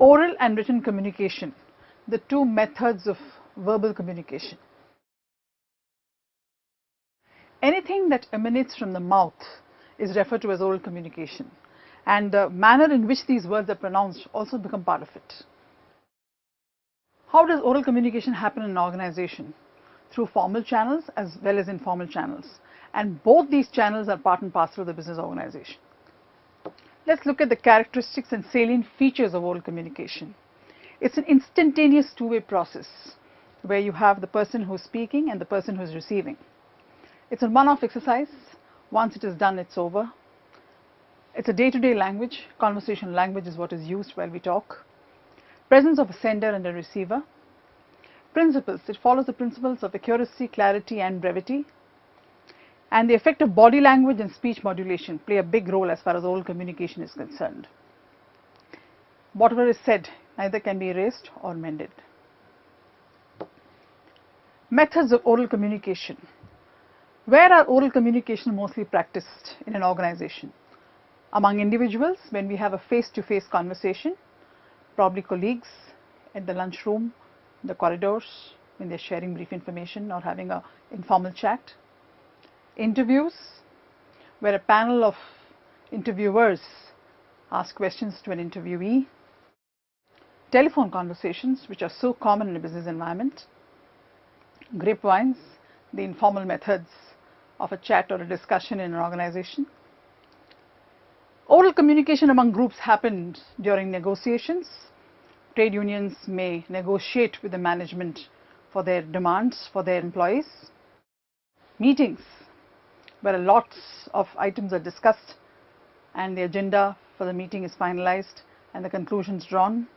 Oral and written communication, the two methods of verbal communication. Anything that emanates from the mouth is referred to as oral communication, and the manner in which these words are pronounced also become part of it. How does oral communication happen in an organization? Through formal channels as well as informal channels, and both these channels are part and parcel of the business organization. Let's look at the characteristics and salient features of oral communication. It's an instantaneous two-way process where you have the person who's speaking and the person who's receiving. It's a one-off exercise. Once it is done, it's over. It's a day-to-day language. Conversational language is what is used while we talk. Presence of a sender and a receiver. Principles. It follows the principles of accuracy, clarity, and brevity. And the effect of body language and speech modulation play a big role as far as oral communication is concerned. Whatever is said neither can be erased or mended. Methods of oral communication. Where are oral communication mostly practiced in an organization? Among individuals, when we have a face-to-face conversation, probably colleagues at the lunchroom, the corridors, when they're sharing brief information or having an informal chat. Interviews, where a panel of interviewers ask questions to an interviewee. Telephone conversations, which are so common in a business environment. Grapevines, the informal methods of a chat or a discussion in an organization. Oral communication among groups happens during negotiations. Trade unions may negotiate with the management for their demands for their employees. Meetings, where lots of items are discussed and the agenda for the meeting is finalized and the conclusions drawn.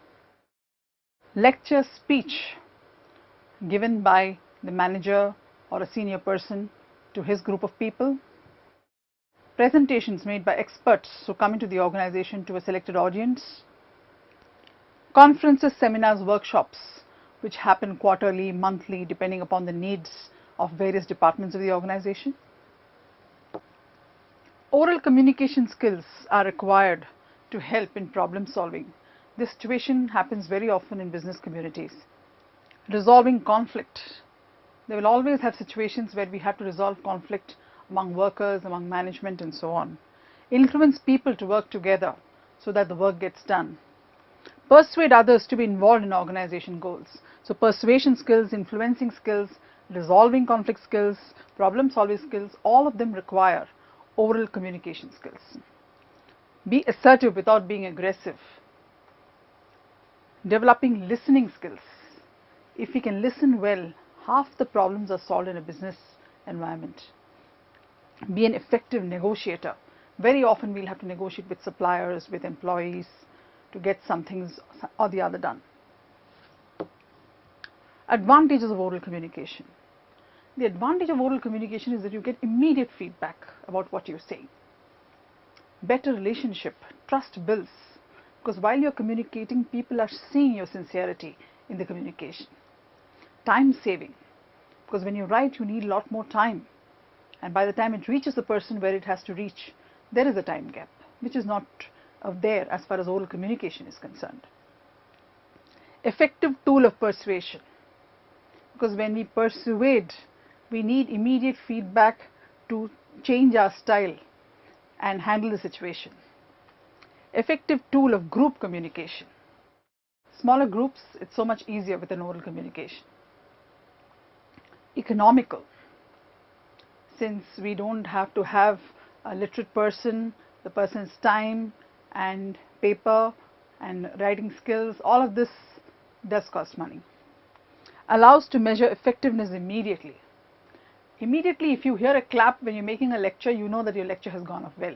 Lecture speech given by the manager or a senior person to his group of people. Presentations made by experts who come into the organization to a selected audience. Conferences, seminars, workshops, which happen quarterly, monthly, depending upon the needs of various departments of the organization. Oral communication skills are required to help in problem solving. This situation happens very often in business communities. Resolving conflict. They will always have situations where we have to resolve conflict among workers, among management, and so on. Influence people to work together so that the work gets done. Persuade others to be involved in organization goals. So persuasion skills, influencing skills, resolving conflict skills, problem solving skills, all of them require oral communication skills. Be assertive without being aggressive. Developing listening skills. If we can listen well, half the problems are solved in a business environment. Be an effective negotiator. Very often we'll have to negotiate with suppliers, with employees to get some things or the other done. Advantages of oral communication. The advantage of oral communication is that you get immediate feedback about what you're saying. Better relationship, trust builds, because while you're communicating, people are seeing your sincerity in the communication. Time saving, because when you write, you need a lot more time. And by the time it reaches the person where it has to reach, there is a time gap, which is not there as far as oral communication is concerned. Effective tool of persuasion, because when we persuade, we need immediate feedback to change our style and handle the situation. Effective tool of group communication. Smaller groups, it's so much easier with an oral communication. Economical, since we don't have to have a literate person, the person's time and paper and writing skills, all of this does cost money. Allows to measure effectiveness immediately. Immediately, if you hear a clap when you're making a lecture, you know that your lecture has gone off well.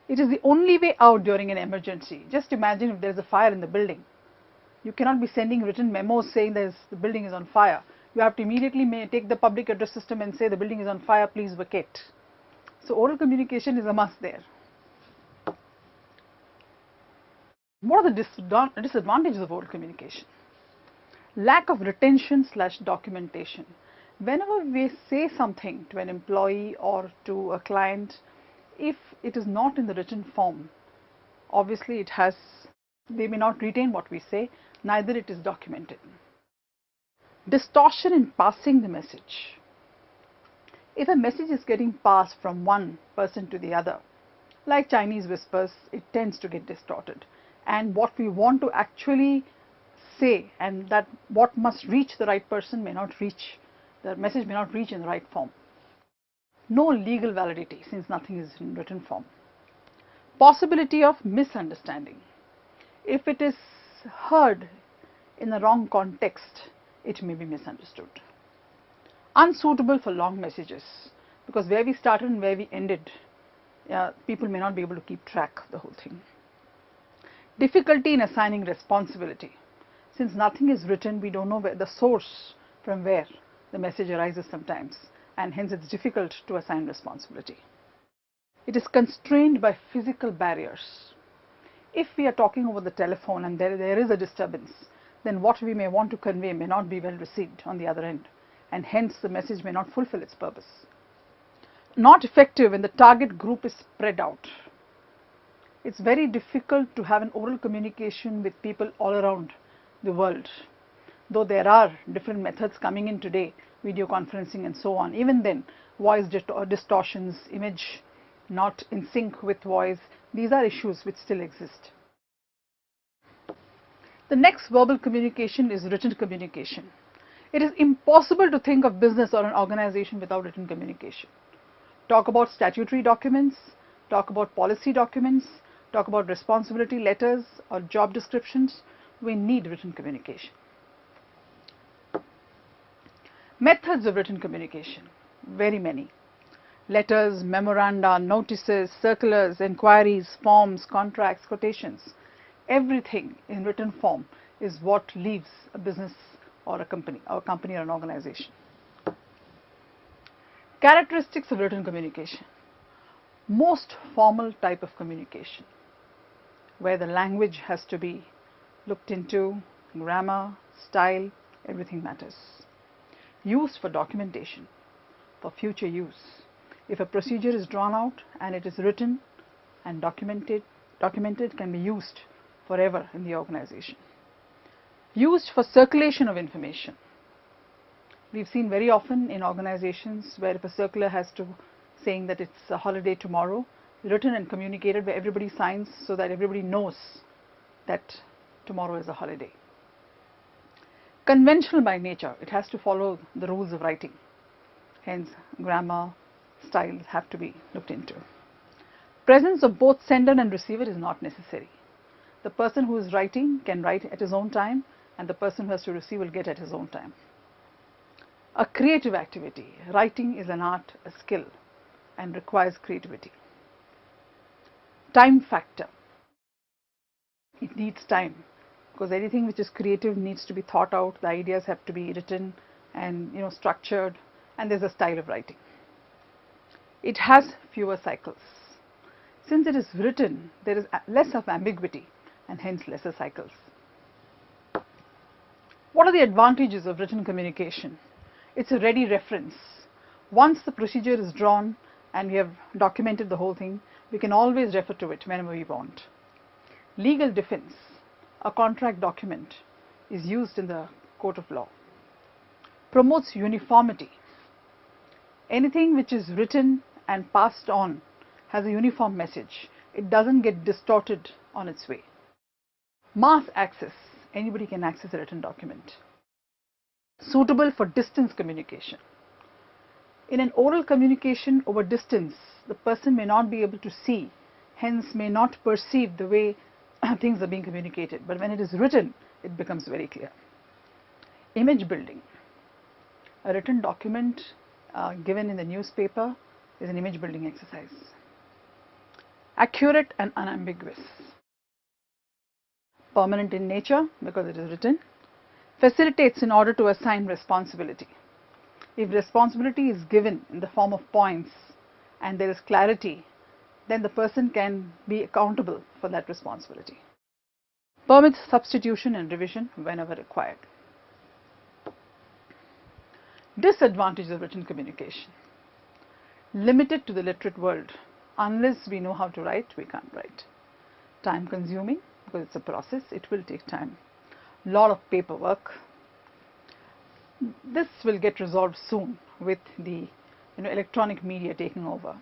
It is the only way out during an emergency. Just imagine if there's a fire in the building. You cannot be sending written memos saying the building is on fire. You have to immediately take the public address system and say the building is on fire, please vacate. So oral communication is a must there. What are the disadvantages of oral communication? Lack of retention/documentation. Whenever we say something to an employee or to a client, if it is not in the written form, obviously it has They may not retain what we say, neither it is documented. Distortion in passing the message. If a message is getting passed from one person to the other, like Chinese whispers, it tends to get distorted. And what we want to actually say, and that what must reach the right person may not reach, the message may not reach in the right form. No legal validity since nothing is in written form. Possibility of misunderstanding. If it is heard in the wrong context, it may be misunderstood. Unsuitable for long messages, because where we started and where we ended, people may not be able to keep track of the whole thing. Difficulty in assigning responsibility. Since nothing is written, we don't know where the source from where the message arises sometimes, and hence it's difficult to assign responsibility. It is constrained by physical barriers. If we are talking over the telephone and there is a disturbance, then what we may want to convey may not be well received on the other end, and hence the message may not fulfill its purpose. Not effective when the target group is spread out. It's very difficult to have an oral communication with people all around the world. Though there are different methods coming in today, video conferencing and so on, even then voice distortions, image not in sync with voice, these are issues which still exist. The next verbal communication is written communication. It is impossible to think of business or an organization without written communication. Talk about statutory documents, talk about policy documents, talk about responsibility letters or job descriptions, we need written communication. Methods of written communication, very many. Letters, memoranda, notices, circulars, inquiries, forms, contracts, quotations, everything in written form is what leaves a business or a company or an organization. Characteristics of written communication. Most formal type of communication, where the language has to be looked into, grammar, style, everything matters. Used for documentation, for future use. If a procedure is drawn out and it is written and documented can be used forever in the organization. Used for circulation of information. We've seen very often in organizations where if a circular has to saying that it's a holiday tomorrow, written and communicated where everybody signs so that everybody knows that tomorrow is a holiday. Conventional by nature, it has to follow the rules of writing. Hence, grammar, styles have to be looked into. Presence of both sender and receiver is not necessary. The person who is writing can write at his own time, and the person who has to receive will get at his own time. A creative activity. Writing is an art, a skill, and requires creativity. Time factor. It needs time, because anything which is creative needs to be thought out, the ideas have to be written and structured, and there's a style of writing. It has fewer cycles. Since it is written, there is less of ambiguity and hence lesser cycles. What are the advantages of written communication? It's a ready reference. Once the procedure is drawn and we have documented the whole thing, we can always refer to it whenever we want. Legal defense. A contract document is used in the court of law. Promotes uniformity. Anything which is written and passed on has a uniform message. It doesn't get distorted on its way. Mass access. Anybody can access a written document. Suitable for distance communication. In an oral communication over distance, the person may not be able to see, hence may not perceive the way things are being communicated. But when it is written, it becomes very clear. Image building. A written document given in the newspaper is an image building exercise. Accurate and unambiguous. Permanent in nature because it is written. Facilitates in order to assign responsibility. If responsibility is given in the form of points and there is clarity, then the person can be accountable for that responsibility. Permits substitution and revision whenever required. Disadvantages of written communication. Limited to the literate world. Unless we know how to write, we can't write. Time consuming, because it's a process, it will take time. Lot of paperwork. This will get resolved soon with the electronic media taking over.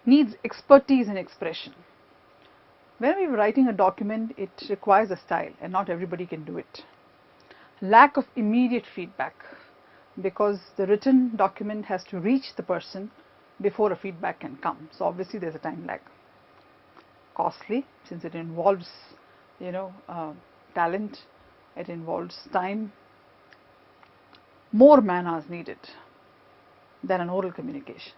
Needs expertise in expression. When we are writing a document, it requires a style and not everybody can do it. Lack of immediate feedback, because the written document has to reach the person before a feedback can come. So obviously there's a time lag. Costly, since it involves talent, it involves time. More man hours needed than an oral communication.